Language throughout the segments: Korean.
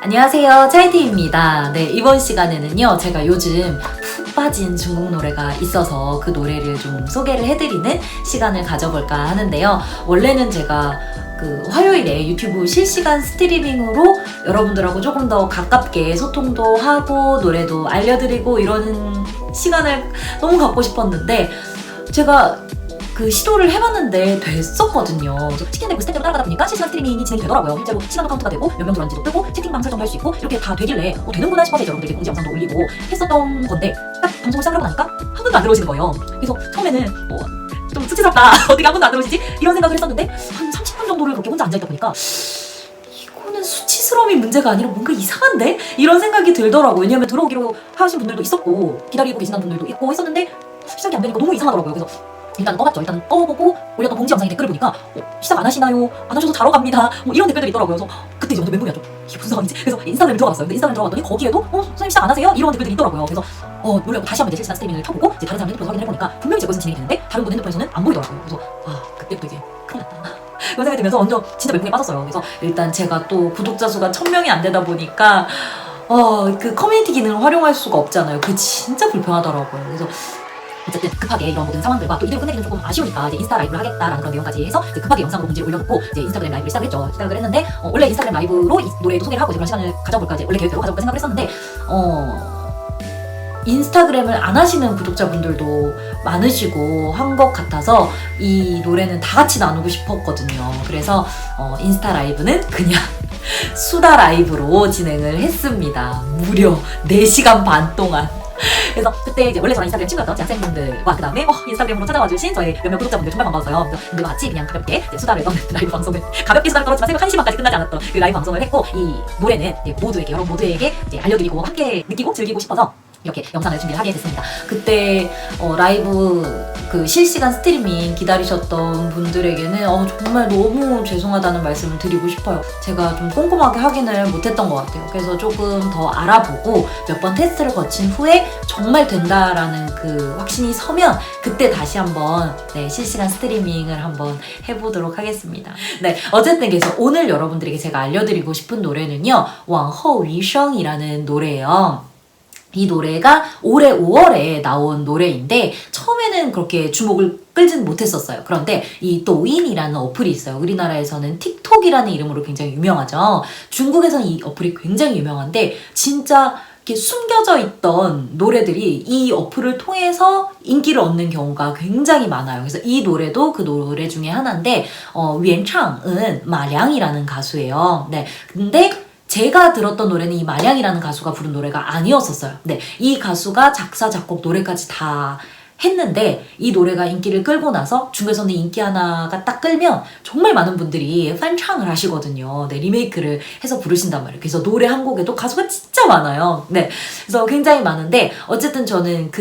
안녕하세요, 차이티입니다. 네, 이번 시간에는요, 제가 요즘 푹 빠진 중국 노래가 있어서 그 노래를 좀 소개를 해드리는 시간을 가져볼까 하는데요. 원래는 제가 화요일에 유튜브 실시간 스트리밍으로 여러분들하고 조금 더 가깝게 소통도 하고 노래도 알려드리고 이러는 시간을 너무 갖고 싶었는데 제가 시도를 해봤는데 됐었거든요. 시키는 스텝대로 따라가다 보니까 실시간 스트리밍이 진행이 되더라고요. 실제로 시간도 카운트가 되고 몇 명 들어왔는지도 뜨고 채팅방 설정도 할 수 있고 이렇게 다 되길래 되는구나 싶어서 여러분들에게 공지 영상도 올리고 했었던 건데 딱 방송을 시작하고 나니까 한 분도 안 들어오시는 거예요. 그래서 처음에는 좀 수치스럽다. 어떻게 한 분도 안 들어오시지? 이런 생각을 했었는데 한 30분 정도를 그렇게 혼자 앉아있다 보니까 이거는 수치스러움이 문제가 아니라 뭔가 이상한데? 이런 생각이 들더라고요. 왜냐면 들어오기로 하신 분들도 있었고 기다리고 계시는 분들도 있고 했었는데 시작이 안 되니까 너무 이상하더라고요. 그래서 일단 꺼봤죠. 일단 꺼보고 올렸던 공지 영상에 댓글을 보니까 시작 안 하시나요? 안 하셔서 자러 갑니다. 이런 댓글들이 있더라고요. 그래서 그때 이제 완전 멘붕이 왔죠. 이게 무슨 상황이지? 그래서 인스타그램 들어갔어요. 근데 인스타그램 들어갔더니 거기에도 선생님 시작 안 하세요? 이런 댓글들이 있더라고요. 그래서 노래하고 다시 한번 이제 실시간 스트리밍을 켜보고 이제 다른 사람 핸드폰에서 확인을 해보니까 분명히 제 것은 진행이 되는데 다른 분 핸드폰에서는 안 보이더라고요. 그래서 그때부터 이제 큰일 났다. 그런 생각이 들면서 완전 진짜 멘붕에 빠졌어요. 그래서 일단 제가 또 구독자 수가 1000명이 안 되다 보니까 커뮤니티 기능을 활용할 수가 없잖아요. 그게 진짜 불편하더라고요. 그래서 어쨌든 급하게 이런 모든 상황들과 또 이대로 끝내기는 조금 아쉬우니까 이제 인스타 라이브를 하겠다라는 그런 내용까지 해서 이제 급하게 영상으로 공지를 올려놓고 이제 인스타그램 라이브를 시작했죠. 시작을 했는데 원래 인스타그램 라이브로 이 노래도 소개를 하고 이제 그런 시간을 가져볼까 이제 원래 계획대로 가져볼까 생각을 했었는데 인스타그램을 안 하시는 구독자분들도 많으시고 한 것 같아서 이 노래는 다 같이 나누고 싶었거든요. 그래서 인스타 라이브는 그냥 수다 라이브로 진행을 했습니다. 무려 4시간 반 동안. 그래서 그때 이제 원래 저랑 인스타그램 친구였던 제 학생분들과 그 다음에 인스타그램으로 찾아와주신 저희 몇몇 구독자분들 정말 반가웠어요. 그래서 근데 같이 그냥 가볍게 수다를 떠는 라이브 방송을 가볍게 수다를 떨었지만 새벽 1시간까지 끝나지 않았던 그 라이브 방송을 했고 이 노래는 여러분 모두에게 이제 알려드리고 함께 느끼고 즐기고 싶어서 이렇게 영상을 준비를 하게 됐습니다. 그때 라이브 실시간 스트리밍 기다리셨던 분들에게는 정말 너무 죄송하다는 말씀을 드리고 싶어요. 제가 좀 꼼꼼하게 확인을 못했던 것 같아요. 그래서 조금 더 알아보고 몇 번 테스트를 거친 후에 정말 된다라는 확신이 서면 그때 다시 한번 실시간 스트리밍을 한번 해보도록 하겠습니다. 네, 어쨌든 그래서 오늘 여러분들에게 제가 알려드리고 싶은 노래는요, 往后余生이라는 노래예요. 이 노래가 올해 5월에 나온 노래인데 처음에는 그렇게 주목을 끌지는 못했었어요. 그런데 이 도인이라는 어플이 있어요. 우리나라에서는 틱톡이라는 이름으로 굉장히 유명하죠. 중국에서는 이 어플이 굉장히 유명한데 진짜 이렇게 숨겨져 있던 노래들이 이 어플을 통해서 인기를 얻는 경우가 굉장히 많아요. 그래서 이 노래도 그 노래 중에 하나인데 위엔창은 마량이라는 가수예요. 네, 근데 제가 들었던 노래는 이 마량이라는 가수가 부른 노래가 아니었었어요. 네, 이 가수가 작사, 작곡, 노래까지 다 했는데 이 노래가 인기를 끌고 나서 중국에서는 인기 하나가 딱 끌면 정말 많은 분들이 판창을 하시거든요. 네, 리메이크를 해서 부르신단 말이에요. 그래서 노래 한 곡에도 가수가 진짜 많아요. 네, 그래서 굉장히 많은데 어쨌든 저는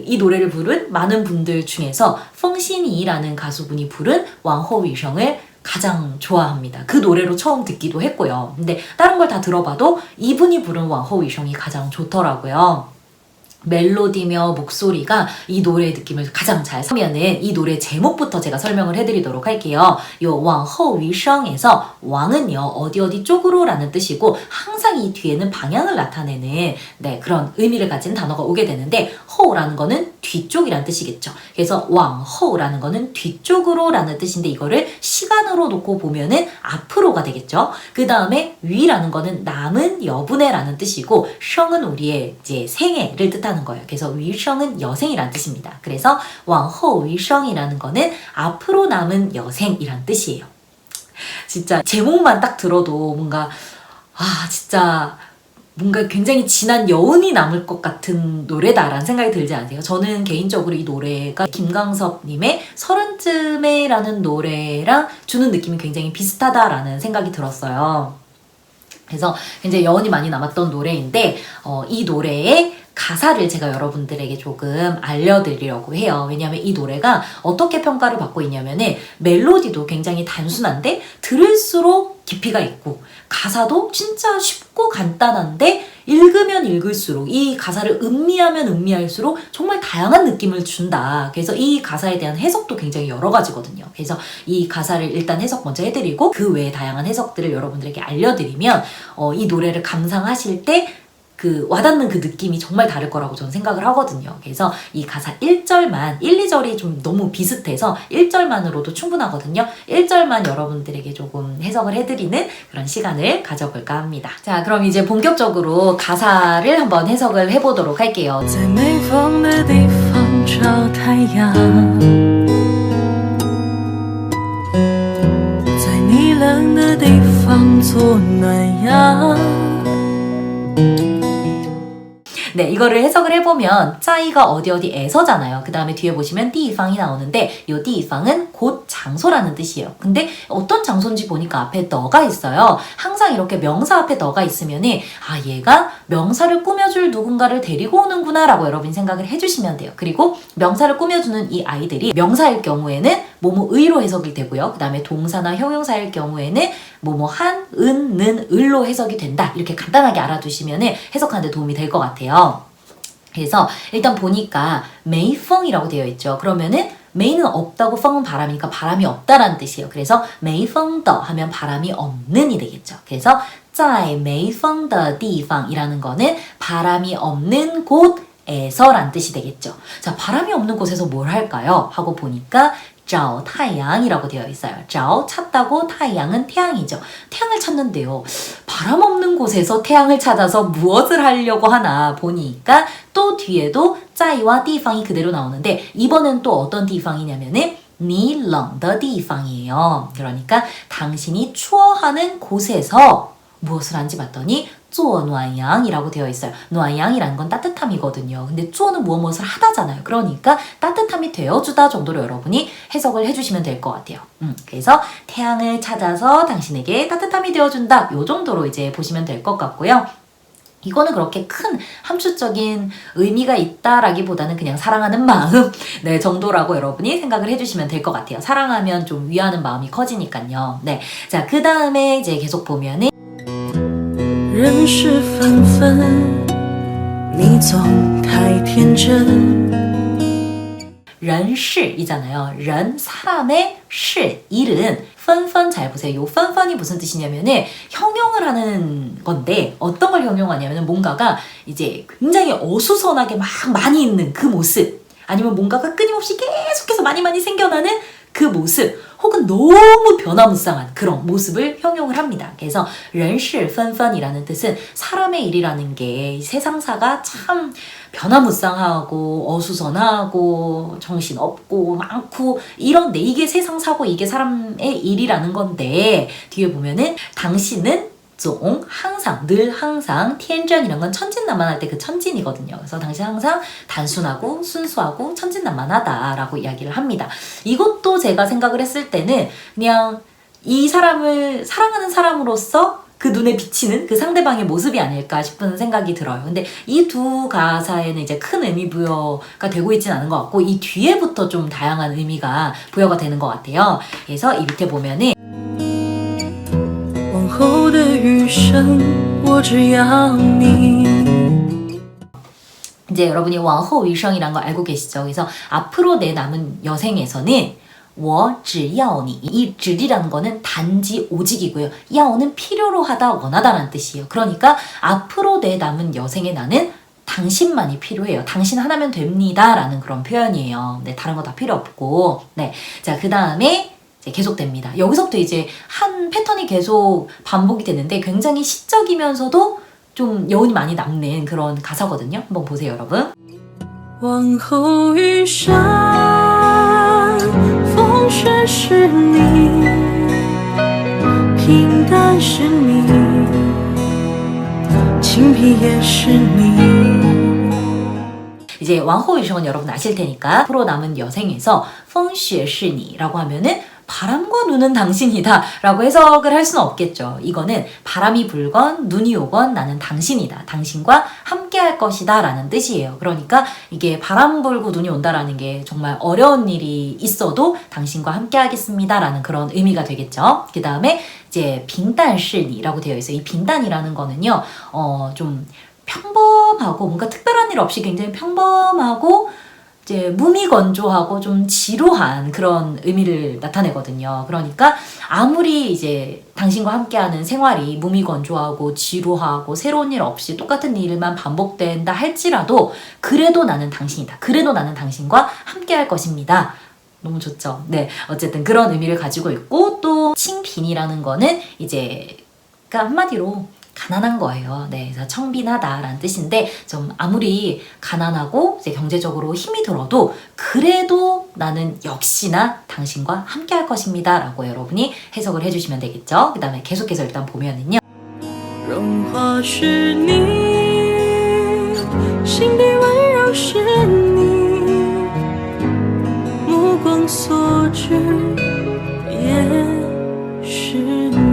이 노래를 부른 많은 분들 중에서 펑신이라는 가수분이 부른 往后余生을 가장 좋아합니다. 그 노래로 처음 듣기도 했고요. 근데 다른 걸 다 들어봐도 이분이 부른 往后余生이 가장 좋더라고요. 멜로디며 목소리가 이 노래의 느낌을 가장 잘 사면은 이 노래 제목부터 제가 설명을 해드리도록 할게요. 요 往后余生에서 왕은요 어디 쪽으로 라는 뜻이고 항상 이 뒤에는 방향을 나타내는 그런 의미를 가진 단어가 오게 되는데 호라는 거는 뒤쪽이라는 뜻이겠죠. 그래서 往后라는 거는 뒤쪽으로 라는 뜻인데 이거를 시간으로 놓고 보면은 앞으로가 되겠죠. 그 다음에 위라는 거는 남은 여분의 라는 뜻이고 성은 우리의 이제 생애를 뜻하는 거예요. 그래서 위성은 여생이란 뜻입니다. 그래서 往后余生이라는 거는 앞으로 남은 여생이란 뜻이에요. 진짜 제목만 딱 들어도 뭔가 진짜 뭔가 굉장히 진한 여운이 남을 것 같은 노래다라는 생각이 들지 않으세요? 저는 개인적으로 이 노래가 김광석님의 30쯤에 라는 노래랑 주는 느낌이 굉장히 비슷하다라는 생각이 들었어요. 그래서 굉장히 여운이 많이 남았던 노래인데 이 노래의 가사를 제가 여러분들에게 조금 알려드리려고 해요. 왜냐하면 이 노래가 어떻게 평가를 받고 있냐면은 멜로디도 굉장히 단순한데 들을수록 깊이가 있고 가사도 진짜 쉽고 간단한데 읽으면 읽을수록 이 가사를 음미하면 음미할수록 정말 다양한 느낌을 준다. 그래서 이 가사에 대한 해석도 굉장히 여러 가지거든요. 그래서 이 가사를 일단 해석 먼저 해드리고 그 외에 다양한 해석들을 여러분들에게 알려드리면 이 노래를 감상하실 때 그 와닿는 그 느낌이 정말 다를 거라고 저는 생각을 하거든요. 그래서 이 가사 1절만, 1, 2절이 좀 너무 비슷해서 1절만으로도 충분하거든요. 1절만 여러분들에게 조금 해석을 해드리는 그런 시간을 가져볼까 합니다. 자, 그럼 이제 본격적으로 가사를 한번 해석을 해보도록 할게요. 在没风的地方找太阳，在你冷的地方做暖阳。 네, 이거를 해석을 해보면 짜이가 어디에서잖아요. 그 다음에 뒤에 보시면 띠팡이 나오는데 이 띠팡은 곧 장소라는 뜻이에요. 근데 어떤 장소인지 보니까 앞에 너가 있어요. 항상 이렇게 명사 앞에 너가 있으면은 얘가 명사를 꾸며줄 누군가를 데리고 오는구나 라고 여러분이 생각을 해주시면 돼요. 그리고 명사를 꾸며주는 이 아이들이 명사일 경우에는 뭐뭐의로 해석이 되고요. 그 다음에 동사나 형용사일 경우에는 뭐뭐 한, 은, 는, 을로 해석이 된다. 이렇게 간단하게 알아두시면 해석하는 데 도움이 될 것 같아요. 그래서 일단 보니까 메이펑이라고 되어 있죠. 그러면은 메이는 없다고 펑은 바람이니까 바람이 없다라는 뜻이에요. 그래서 메이펑더 하면 바람이 없는이 되겠죠. 그래서 在没风的地方이라는 거는 바람이 없는 곳에서란 뜻이 되겠죠. 자, 바람이 없는 곳에서 뭘 할까요? 하고 보니까 找太阳이라고 되어 있어요. 找 찾다고太阳은 태양이죠. 태양을 찾는데요. 바람 없는 곳에서 태양을 찾아서 무엇을 하려고 하나 보니까 또 뒤에도 在와 地方이 그대로 나오는데 이번엔 또 어떤 地方이냐면은 你冷的地方이에요. 그러니까 당신이 추워하는 곳에서 무엇을 한지 봤더니 做暖阳이라고 되어 있어요. 暖阳이라는 건 따뜻함이거든요. 근데 做는 무엇을 하다잖아요. 그러니까 따뜻함이 되어주다 정도로 여러분이 해석을 해주시면 될 것 같아요. 그래서 태양을 찾아서 당신에게 따뜻함이 되어준다. 이 정도로 이제 보시면 될 것 같고요. 이거는 그렇게 큰 함축적인 의미가 있다라기보다는 그냥 사랑하는 마음 네, 정도라고 여러분이 생각을 해주시면 될 것 같아요. 사랑하면 좀 위하는 마음이 커지니까요. 네, 자, 그 다음에 이제 계속 보면은 人事纷纷，你总太天真。 人事이잖아요. 人 사람의 事 일은 纷纷잘 보세요. 요 纷纷이 무슨 뜻이냐면은 형용을 하는 건데 어떤 걸 형용하냐면은 뭔가가 이제 굉장히 어수선하게 막 많이 있는 그 모습 아니면 뭔가가 끊임없이 계속해서 많이 생겨나는 그 모습 혹은 너무 변화무쌍한 그런 모습을 형용을 합니다. 그래서 人事纷纷이라는 뜻은 사람의 일이라는 게 세상사가 참 변화무쌍하고 어수선하고 정신없고 많고 이런데 이게 세상사고 이게 사람의 일이라는 건데 뒤에 보면은 당신은 종, 항상, 늘 항상, 天真 이런 건 천진난만할 때 그 천진이거든요. 그래서 당신 항상 단순하고 순수하고 천진난만하다라고 이야기를 합니다. 이것도 제가 생각을 했을 때는 그냥 이 사람을 사랑하는 사람으로서 그 눈에 비치는 그 상대방의 모습이 아닐까 싶은 생각이 들어요. 근데 이 두 가사에는 이제 큰 의미 부여가 되고 있진 않은 것 같고 이 뒤에부터 좀 다양한 의미가 부여가 되는 것 같아요. 그래서 이 밑에 보면은 往后的余生，我只要你。 이제 여러분이 往后余生이란 거 알고 계시죠? 그래서 앞으로 내 남은 여생에서는 我只要你이 只이라는 거는 단지 오직이고요. 要는 필요로 하다 원하다라는 뜻이에요. 그러니까 앞으로 내 남은 여생에 나는 당신만이 필요해요. 당신 하나면 됩니다. 라는 그런 표현이에요. 네, 다른 거 다 필요 없고. 네. 자, 그 다음에 이제 계속됩니다. 여기서부터 이제 한 패턴이 계속 반복이 되는데 굉장히 시적이면서도 좀 여운이 많이 남는 그런 가사거든요. 한번 보세요, 여러분. 往后余生，风雪是你，平淡是你，清贫也是你。 이제 往后余生은 여러분 아실 테니까 앞으로 남은 여생에서 风雪是你라고 하면은 바람과 눈은 당신이다 라고 해석을 할 수는 없겠죠. 이거는 바람이 불건 눈이 오건 나는 당신이다. 당신과 함께 할 것이다 라는 뜻이에요. 그러니까 이게 바람 불고 눈이 온다라는 게 정말 어려운 일이 있어도 당신과 함께 하겠습니다 라는 그런 의미가 되겠죠. 그 다음에 이제 빈단시니라고 되어 있어요. 이 빈단이라는 거는요, 좀 평범하고 뭔가 특별한 일 없이 굉장히 평범하고 이제 무미건조하고 좀 지루한 그런 의미를 나타내거든요. 그러니까 아무리 이제 당신과 함께하는 생활이 무미건조하고 지루하고 새로운 일 없이 똑같은 일만 반복된다 할지라도 그래도 나는 당신이다. 그래도 나는 당신과 함께할 것입니다. 너무 좋죠. 네, 어쨌든 그런 의미를 가지고 있고 또 칭빈이라는 거는 이제 그러니까 한마디로 가난한 거예요. 네, 그래서 청빈하다라는 뜻인데 좀 아무리 가난하고 이제 경제적으로 힘이 들어도 그래도 나는 역시나 당신과 함께할 것입니다라고 여러분이 해석을 해주시면 되겠죠. 그 다음에 계속해서 일단 보면은요. 融化是你，心底温柔是你，目光所至也是你。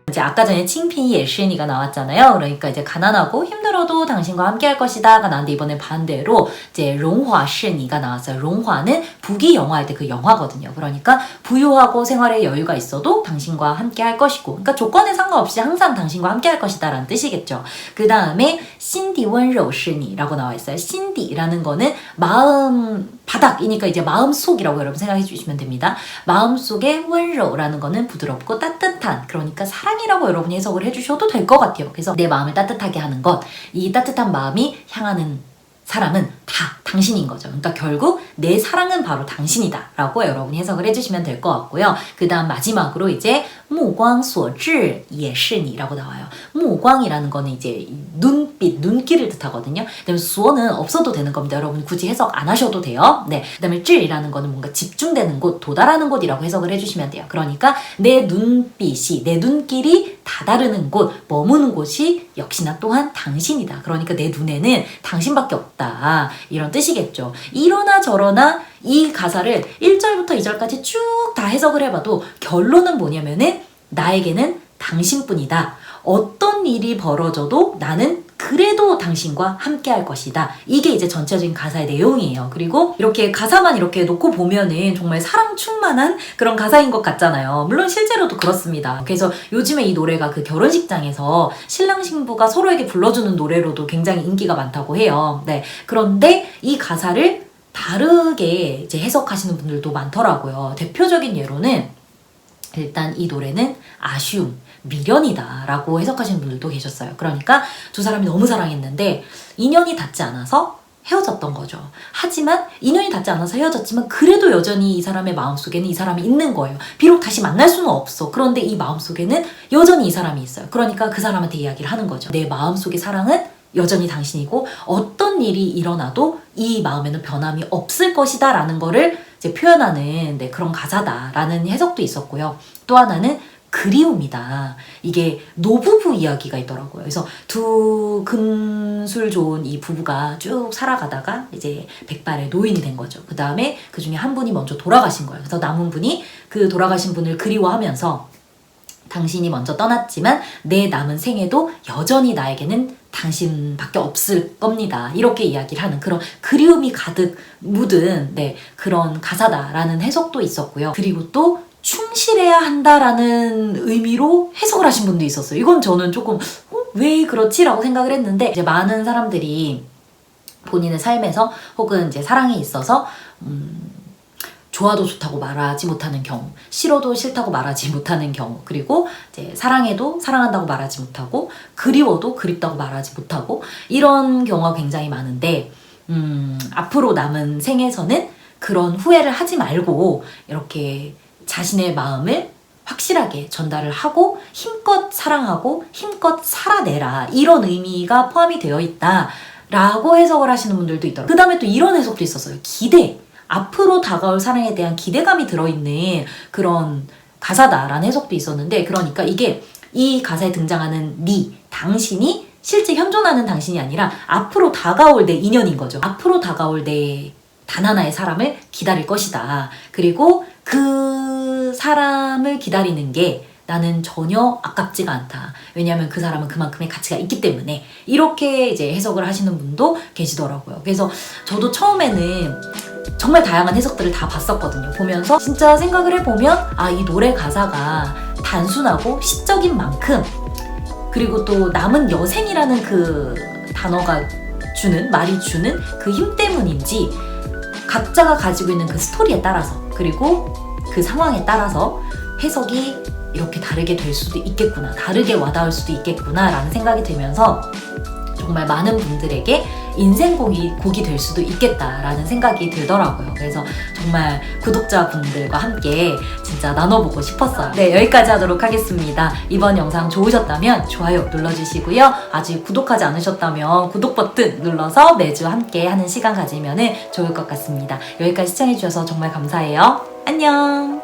이제 아까 전에 칭핀 예시니가 나왔잖아요. 그러니까 이제 가난하고 힘들어도 당신과 함께 할 것이다가 나왔는데 이번에 반대로 이제 롱화시니가 나왔어요. 롱화는 북이 영화할 때 그 영화거든요. 그러니까 부유하고 생활에 여유가 있어도 당신과 함께 할 것이고 그러니까 조건에 상관없이 항상 당신과 함께 할 것이다 라는 뜻이겠죠. 그 다음에 신디 원로시니라고 나와 있어요. 신디라는 거는 마음 바닥이니까 이제 마음속이라고 여러분 생각해 주시면 됩니다. 마음속에 원로라는 거는 부드럽고 따뜻한 그러니까 사랑이라고 여러분이 해석을 해주셔도 될 것 같아요. 그래서 내 마음을 따뜻하게 하는 것, 이 따뜻한 마음이 향하는 사람은 다 당신인 거죠. 그러니까 결국 내 사랑은 바로 당신이다 라고 여러분이 해석을 해주시면 될 것 같고요. 그 다음 마지막으로 이제 目光所至也是你라고 나와요. 目光이라는 거는 이제 눈빛, 눈길을 뜻하거든요. 그 다음에 수어는 없어도 되는 겁니다. 여러분 굳이 해석 안 하셔도 돼요. 네. 그 다음에 至이라는 거는 뭔가 집중되는 곳, 도달하는 곳이라고 해석을 해주시면 돼요. 그러니까 내 눈빛이, 내 눈길이 다다르는 곳, 머무는 곳이 역시나 또한 당신이다. 그러니까 내 눈에는 당신밖에 없다. 이런 뜻이겠죠. 이러나 저러나 이 가사를 1절부터 2절까지 쭉 다 해석을 해봐도 결론은 뭐냐면은 나에게는 당신뿐이다. 어떤 일이 벌어져도 나는 그래도 당신과 함께 할 것이다. 이게 이제 전체적인 가사의 내용이에요. 그리고 이렇게 가사만 이렇게 놓고 보면은 정말 사랑 충만한 그런 가사인 것 같잖아요. 물론 실제로도 그렇습니다. 그래서 요즘에 이 노래가 그 결혼식장에서 신랑 신부가 서로에게 불러주는 노래로도 굉장히 인기가 많다고 해요. 네. 그런데 이 가사를 다르게 이제 해석하시는 분들도 많더라고요. 대표적인 예로는 일단 이 노래는 아쉬움, 미련이다 라고 해석하시는 분들도 계셨어요. 그러니까 두 사람이 너무 사랑했는데 인연이 닿지 않아서 헤어졌던 거죠. 하지만 인연이 닿지 않아서 헤어졌지만 그래도 여전히 이 사람의 마음속에는 이 사람이 있는 거예요. 비록 다시 만날 수는 없어. 그런데 이 마음속에는 여전히 이 사람이 있어요. 그러니까 그 사람한테 이야기를 하는 거죠. 내 마음속의 사랑은 여전히 당신이고 어떤 일이 일어나도 이 마음에는 변함이 없을 것이다 라는 거를 이제 표현하는 그런 가사다라는 해석도 있었고요. 또 하나는 그리움이다. 이게 노부부 이야기가 있더라고요. 그래서 두 금술 좋은 이 부부가 쭉 살아가다가 이제 백발의 노인이 된 거죠. 그 다음에 그 중에 한 분이 먼저 돌아가신 거예요. 그래서 남은 분이 그 돌아가신 분을 그리워하면서 당신이 먼저 떠났지만 내 남은 생에도 여전히 나에게는 당신밖에 없을 겁니다. 이렇게 이야기를 하는 그런 그리움이 가득 묻은 그런 가사다라는 해석도 있었고요. 그리고 또 충실해야 한다라는 의미로 해석을 하신 분도 있었어요. 이건 저는 조금 왜 그렇지? 라고 생각을 했는데 이제 많은 사람들이 본인의 삶에서 혹은 이제 사랑에 있어서 좋아도 좋다고 말하지 못하는 경우, 싫어도 싫다고 말하지 못하는 경우, 그리고 이제 사랑해도 사랑한다고 말하지 못하고, 그리워도 그립다고 말하지 못하고, 이런 경우가 굉장히 많은데, 앞으로 남은 생에서는 그런 후회를 하지 말고, 이렇게 자신의 마음을 확실하게 전달을 하고, 힘껏 사랑하고, 힘껏 살아내라. 이런 의미가 포함이 되어 있다. 라고 해석을 하시는 분들도 있더라고요. 그 다음에 또 이런 해석도 있었어요. 기대. 앞으로 다가올 사랑에 대한 기대감이 들어있는 그런 가사다라는 해석도 있었는데, 그러니까 이게 이 가사에 등장하는 니, 당신이 실제 현존하는 당신이 아니라 앞으로 다가올 내 인연인 거죠. 앞으로 다가올 내 단 하나의 사람을 기다릴 것이다. 그리고 그 사람을 기다리는 게 나는 전혀 아깝지가 않다. 왜냐하면 그 사람은 그만큼의 가치가 있기 때문에. 이렇게 이제 해석을 하시는 분도 계시더라고요. 그래서 저도 처음에는 정말 다양한 해석들을 다 봤었거든요. 보면서 진짜 생각을 해보면 이 노래 가사가 단순하고 시적인 만큼 그리고 또 남은 여생이라는 그 단어가 말이 주는 그 힘 때문인지 각자가 가지고 있는 그 스토리에 따라서 그리고 그 상황에 따라서 해석이 이렇게 다르게 될 수도 있겠구나, 다르게 와닿을 수도 있겠구나 라는 생각이 들면서 정말 많은 분들에게 인생곡이 될 수도 있겠다라는 생각이 들더라고요. 그래서 정말 구독자분들과 함께 진짜 나눠보고 싶었어요. 네, 여기까지 하도록 하겠습니다. 이번 영상 좋으셨다면 좋아요 눌러주시고요. 아직 구독하지 않으셨다면 구독 버튼 눌러서 매주 함께 하는 시간 가지면 좋을 것 같습니다. 여기까지 시청해주셔서 정말 감사해요. 안녕!